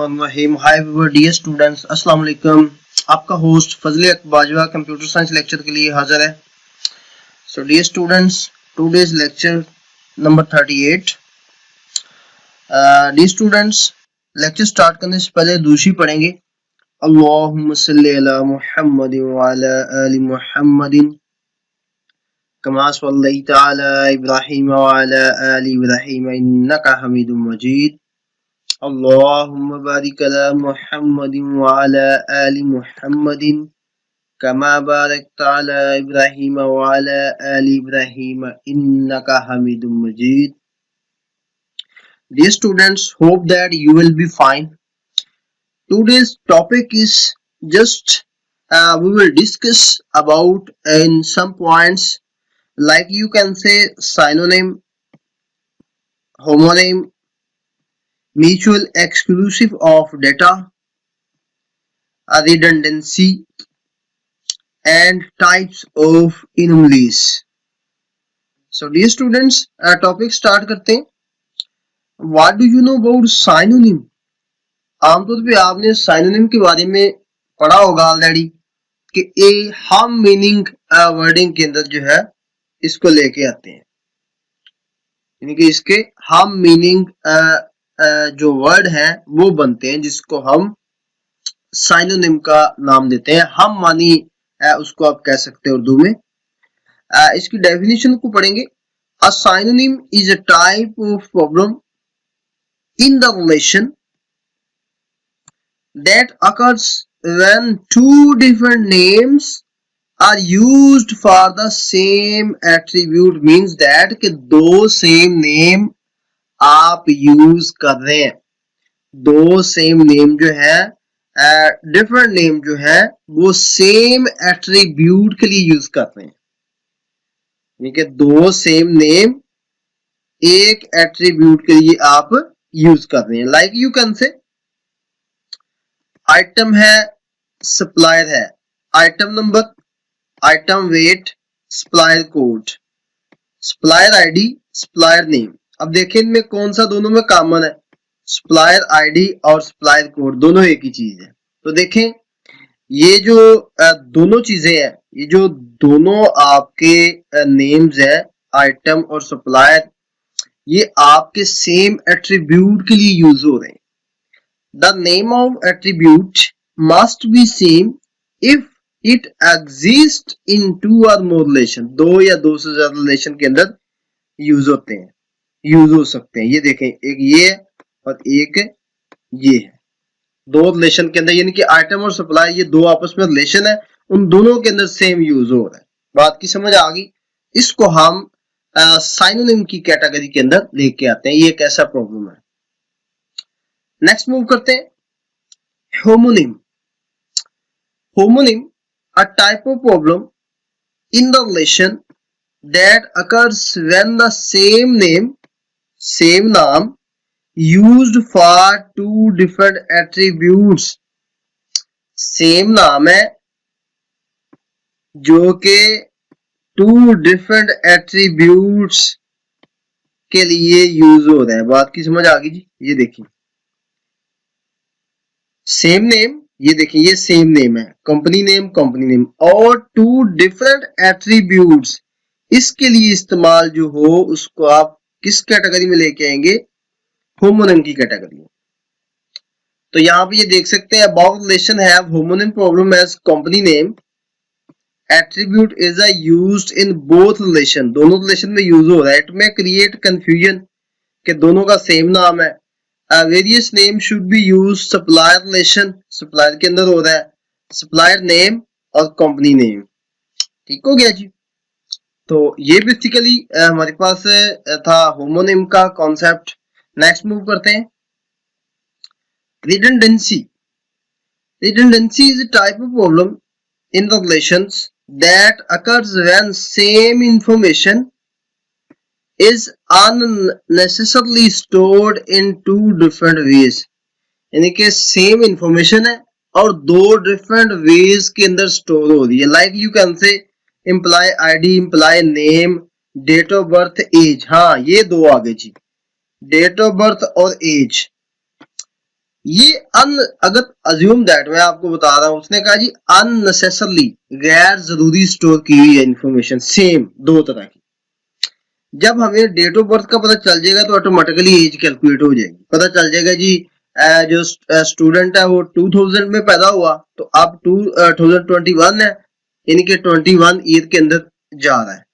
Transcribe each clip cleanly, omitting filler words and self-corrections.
बिस्मिल्लाहिर्रहमानिर्रहीम। Hi dear students, अस्सलाम वालेकुम। आपका होस्ट Fazle Bajwa computer science lecture के लिए हाजिर है। So dear students, today's lecture number 38। Dear students, lecture start करने से पहले दूसरी पढ़ेंगे। अल्लाहुम्मा सल्ली अला मुहम्मद व अला आलि मुहम्मदिन कमा सल्लैता अला इब्राहीम व अला आलि इब्राहीम इन्नका हमीदुम मजीद। अल्लाहुम्मा बारिक अला मुहम्मदिन व अला आलि मुहम्मदिन कमा बारकता अला इब्राहीम व अला आलि इब्राहीम इन्नका हमीदुम मजीद। Dear students, hope that you will be fine. Today's topic is just we will discuss about in some points, like you can say synonym, homonym, mutual exclusive of data, redundancy, and types of anomalies. So dear students, topic start करते हैं। What do you know about synonym? आमतौर पे आपने synonym के बारे में पढ़ा होगा ऑलरेडी कि ए हम मीनिंग वर्डिंग के अंदर जो है इसको लेके आते हैं, यानी कि इसके हम मीनिंग जो वर्ड है वो बनते हैं, जिसको हम साइनोनिम का नाम देते हैं। हम मानी उसको आप कह सकते हैं उर्दू में। इसकी डेफिनेशन को पढ़ेंगे। A synonym is a type of problem in the relation that occurs when two different names are used for the same attribute. Means that कि दो सेम नेम आप यूज कर रहे हैं, दो सेम नेम जो है डिफरेंट नेम जो है वो सेम एट्रीब्यूट के लिए यूज कर रहे हैं, यानी कि दो सेम नेम एक एट्रीब्यूट के लिए आप यूज कर रहे हैं। Like you can say item है, सप्लायर है, item number, item weight, supplier code, supplier ID, supplier name. अब देखें इनमें कौन सा दोनों में कॉमन है। सप्लायर आईडी और सप्लायर कोड दोनों एक ही चीज है। तो देखें ये जो दोनों चीजें हैं, ये जो दोनों आपके नेम्स है आइटम और सप्लायर, ये आपके सेम एट्रीब्यूट के लिए यूज हो रहे हैं। The name of attribute must be same if it exist in two और मोर रिलेशन। दो या दो से ज्यादा रिलेशन के अंदर यूज होते हैं, यूज हो सकते हैं। ये देखें, एक ये है और एक ये है, दो रिलेशन के अंदर, यानी कि आइटम और सप्लाई ये दो आपस में रिलेशन है, उन दोनों के अंदर सेम यूज हो रहा है। बात की समझ आ गई। इसको हम साइनोनिम की कैटेगरी के अंदर लेके आते हैं। ये एक ऐसा प्रॉब्लम है। नेक्स्ट मूव करते हैं। Homonym. Homonym a type of problem in the relation that occurs when the same name, same नाम used for two different attributes। Same नाम है जो कि टू डिफरेंट एट्रीब्यूट्स के लिए यूज हो रहा है। बात की समझ आ गई जी। ये देखिए सेम नेम, ये देखिए ये सेम नेम है, कंपनी नेम और टू डिफरेंट एट्रीब्यूट्स, इसके लिए इस्तेमाल जो हो उसको आप किस कैटेगरी में लेके आएंगे? होमोनिम की कैटेगरी। तो यहां पे ये देख सकते हैं, about relation have homonym problem as company name attribute is used in both relation. दोनों रिलेशन में यूज हो रहा है। इट में क्रिएट कंफ्यूजन कि दोनों का सेम नाम है। Various name should be use supplier relation, supplier के अंदर हो रहा है, सप्लायर नेम और कंपनी नेम। ठीक हो गया जी। तो ये बेसिकली हमारे पास था होमोनिम का कॉन्सेप्ट। नेक्स्ट मूव करते हैं। redundancy. Redundancy is a type of problem in the relations that occurs when same information is unnecessarily stored in two different ways। यानी कि सेम इंफॉर्मेशन है और दो डिफरेंट वेज के अंदर स्टोर हो रही है। Like you can say employee ID, employee name, date of birth, age. हाँ ये दो आ गए जी, डेट ऑफ बर्थ और एज। ये अगर अज्यूम दैट, मैं आपको बता रहा हूं, उसने कहा जी अननेसेसरली, गैर जरूरी स्टोर की हुई है इंफॉर्मेशन, सेम दो तरह की। जब हमें डेट ऑफ बर्थ का पता चल जाएगा तो ऑटोमेटिकली एज कैलकुलेट हो जाएगी, पता चल जाएगा जी जो स्टूडेंट है वो 2000 में पैदा हुआ तो अब 2021 है, यानी कि 21 ईयर के अंदर जा रहा है।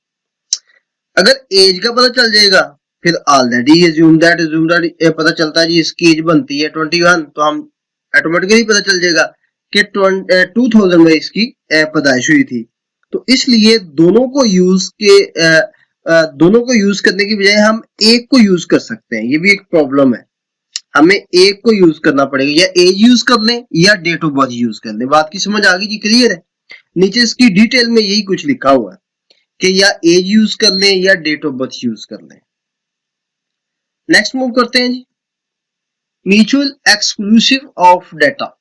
अगर एज का पता चल जाएगा फिर ऑलरेडी अज्यूम दैट पता चलता है जी इसकी एज बनती है 21, तो हम ऑटोमेटिकली पता चल जाएगा कि 2000 में इसकी पैदाइश हुई थी। तो इसलिए दोनों को यूज करने की बजाय हम एक को यूज कर सकते हैं, ये भी एक प्रॉब्लम है। हमें एक को यूज करना पड़ेगा, या एज यूज कर लें या डेट ऑफ बर्थ यूज कर लें। बात की समझ आ गई जी, क्लियर है? नीचे इसकी डिटेल में यही कुछ लिखा हुआ है कि या एज यूज कर लें या डेट ऑफ बर्थ यूज कर लें। नेक्स्ट मूव करते हैं जी, mutual exclusive of data.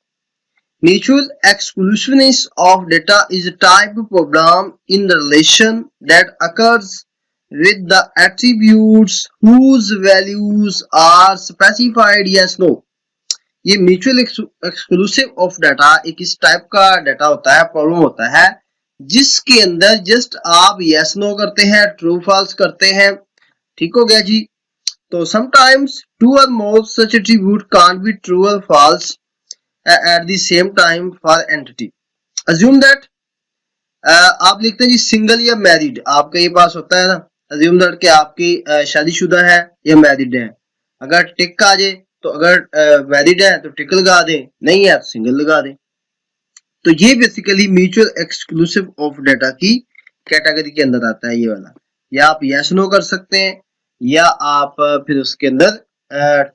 Mutual exclusiveness of data is a type of problem in the relation that occurs with the attributes whose values are specified yes no। ये mutual exclusive of data एक इस type का data होता है, problem होता है, जिसके अंदर जस्ट आप यस नो करते हैं, ट्रू फॉल्स करते हैं। ठीक हो गया जी। तो समटाइम्स टू और मोर सच एट्रीब्यूट कांट बी ट्रू और false at the same time for entity। assume that आप लिखते हैं जी सिंगल या मैरिड, आपके ये पास होता है ना, assume that कि आपकी शादीशुदा है या मैरिड है। अगर टिक आ जाए तो अगर मैरिड है तो टिक लगा दें, नहीं है तो सिंगल लगा दें। तो ये basically mutual exclusive of data की कैटेगरी के अंदर आता है ये वाला। या आप यस नो कर सकते हैं या आप फिर उसके अंदर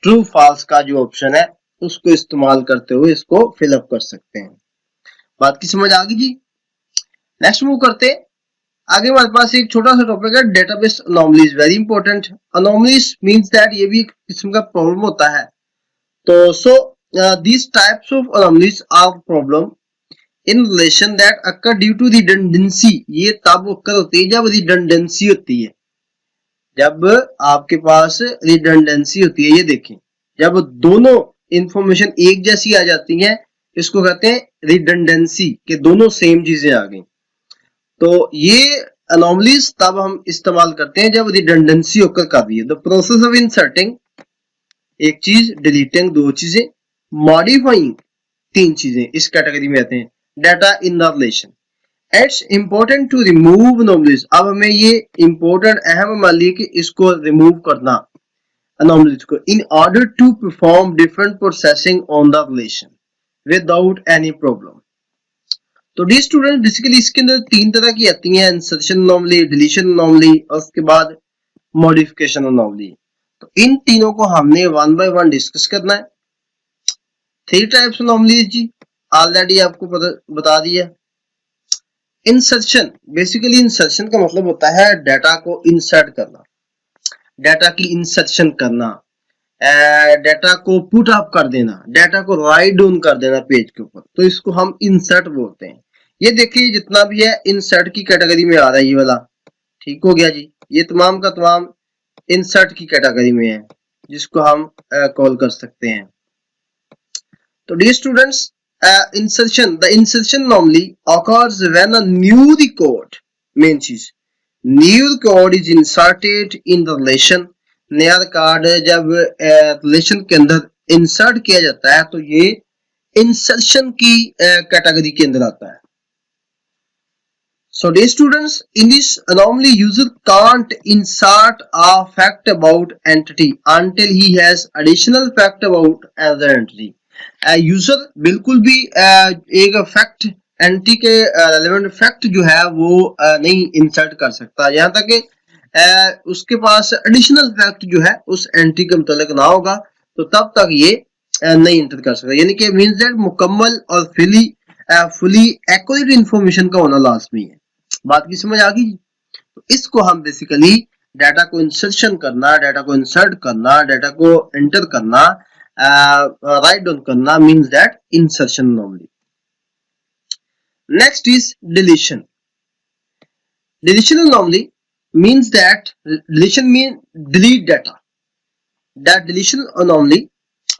ट्रू फॉल्स का जो ऑप्शन है उसको इस्तेमाल करते हुए इसको फिलअप कर सकते हैं। बात की समझ आ गई जी। नेक्स्ट मूव करते हैं आगे। हमारे पास एक छोटा सा टॉपिक है database anomalies, very important. Anomalies means that ये भी एक किस्म का प्रॉब्लम होता है। तो these types of anomalies are problem in relation that occur due to redundancy। ये तब occur होती है जब redundancy होती है, जब आपके पास redundancy होती है। ये देखें, जब दोनों इंफॉर्मेशन एक जैसी आ जाती है इसको कहते हैं रिडंडेंसी, के दोनों सेम चीजें आ गई। तो ये अनोमलीज तब हम इस्तेमाल करते हैं जब रिडंडेंसी होकर कर रही है। द प्रोसेस ऑफ इंसर्टिंग एक चीज, डिलीटिंग दो चीजें, मॉडिफाइंग तीन चीजें इस कैटेगरी में आते हैं। Data in the relation, it's important to remove anomalies. अब हमें ये इंपॉर्टेंट अहम मान लिया कि इसको रिमूव करना anomalies को, in order to perform different processing on the relation without any problem। तो डी स्टूडेंट बेसिकली इसके अंदर तीन तरह की आती हैं, इंसर्शन अनोमली, डिलीशन अनोमली और उसके बाद मॉडिफिकेशन अनोमली। तो इन तीनों को हमने वन बाय वन डिस्कस करना है। थ्री टाइप्स अनोमलीज जी ऑलरेडी आपको बता दिया। इंसर्शन, बेसिकली इंसर्शन का मतलब होता है डाटा को इंसर्ट करना, डाटा की इंसर्शन करना, डाटा को पुट अप कर देना, डाटा को राइट डाउन कर देना पेज के ऊपर, तो इसको हम इंसर्ट बोलते हैं। ये देखिए जितना भी है इंसर्ट की कैटेगरी में आ रहा है ये वाला। ठीक हो गया जी, ये तमाम का तमाम इंसर्ट की कैटेगरी में है जिसको हम कॉल कर सकते हैं। तो dear students, insertion, the insertion normally occurs when a new record, main चीज new record is inserted in the relation. नया रिकॉर्ड जब रिलेशन के अंदर इंसर्ट किया जाता है तो ये इंसर्शन की कैटेगरी के अंदर आता है। So dear students, in this anomaly user can't insert a fact about entity until he has additional fact about another entity। User बिल्कुल भी एक फैक्ट एंटिटी के रेलेवेंट फैक्ट जो है वो नहीं इंसर्ट कर सकता, यहाँ तक कि उसके पास एडिशनल फैक्ट जो है उस एंटिटी के मुतालिक ना होगा तो तब तक ये नहीं इंटर कर सकता। यानी कि मींस दैट मुकम्मल और फुली एक्यूरेट इंफॉर्मेशन का होना लाजमी है। बात की समझ आ गई? तो इसको हम बेसिकली डाटा को इंसर्शन करना, डाटा को इंसर्ट करना, डाटा को एंटर करना, राइट डाउन करना means that insertion anomaly. Next is deletion. Deletion anomaly means that deletion means delete data. That deletion anomaly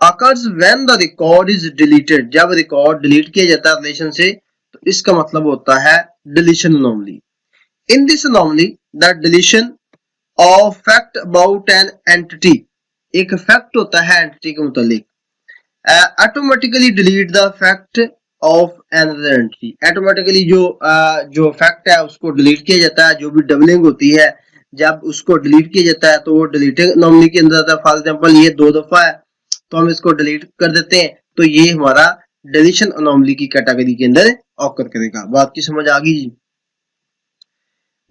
occurs when the record is deleted, जब record delete किया जाता है relation से तो इसका मतलब होता है deletion anomaly. In this anomaly the deletion of fact about an entity, एक फैक्ट होता है एंटिटी के मुतालिक, automatically delete the fact of another entity, automatically जो फैक्ट है उसको डिलीट किया जाता है। जो भी डबलिंग होती है जब उसको डिलीट किया जाता है तो वो डिलीटिंग अनोमली के अंदर आता है। फॉर एग्जांपल ये 2 दफा है तो हम इसको डिलीट कर देते हैं, तो ये हमारा डिलीशन अनोमली की कैटेगरी के अंदर ऑकर करेगा। बात की समझ आ गई जी।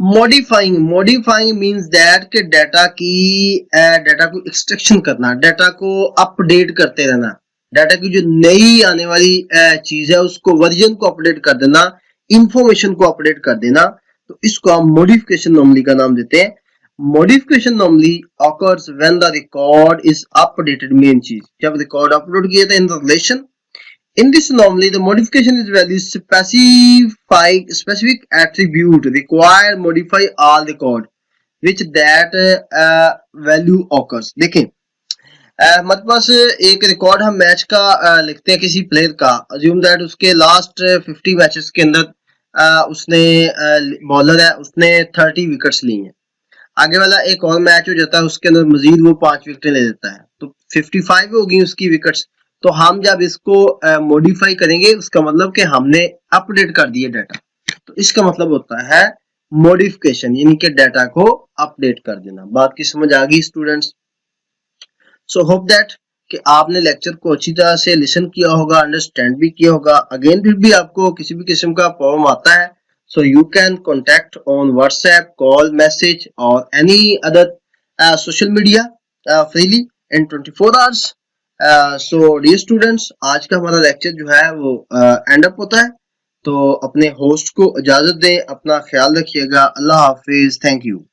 मॉडिफाइंग, मॉडिफाइंग मींस दैट के डाटा को एक्सट्रैक्शन करना, डाटा को अपडेट करते रहना, डाटा की जो नई आने वाली चीज है उसको वर्जन को अपडेट कर देना, इंफॉर्मेशन को अपडेट कर देना, तो इसको हम मॉडिफिकेशन अनोमली का नाम देते हैं। Modification anomaly occurs when the record is updated, main चीज जब रिकॉर्ड अपलोड किया था इन the relation. In this anomaly, the modification is value specific attribute required modify all record which that value occurs। देखें हमारे पास एक रिकॉर्ड हम match का लिखते हैं किसी प्लेयर का, अज्यूम दैट उसके लास्ट 50 मैचेस के अंदर उसने बॉलर है उसने 30 विकेट्स ली हैं। आगे वाला एक और मैच हो जाता है उसके अंदर मजीद वो 5 विकेटें ले लेता है तो 55 होगी उसकी विकेट्स। तो हम जब इसको मॉडिफाई करेंगे उसका मतलब कि हमने अपडेट कर दिया डाटा, तो इसका मतलब होता है मॉडिफिकेशन, यानी कि डाटा को अपडेट कर देना। बात की समझ आ गई स्टूडेंट्स? सो होप दैट कि आपने लेक्चर को अच्छी तरह से लिसन किया होगा, अंडरस्टैंड भी किया होगा। अगेन फिर भी आपको किसी भी किस्म का प्रॉब्लम आता है so you can contact on WhatsApp, call, message or any other social media freely in 24 hours। so dear students, आज का हमारा लेक्चर जो है वो एंड अप होता है, तो अपने होस्ट को इजाजत दें, अपना ख्याल रखिएगा। अल्लाह हाफिज, थैंक यू।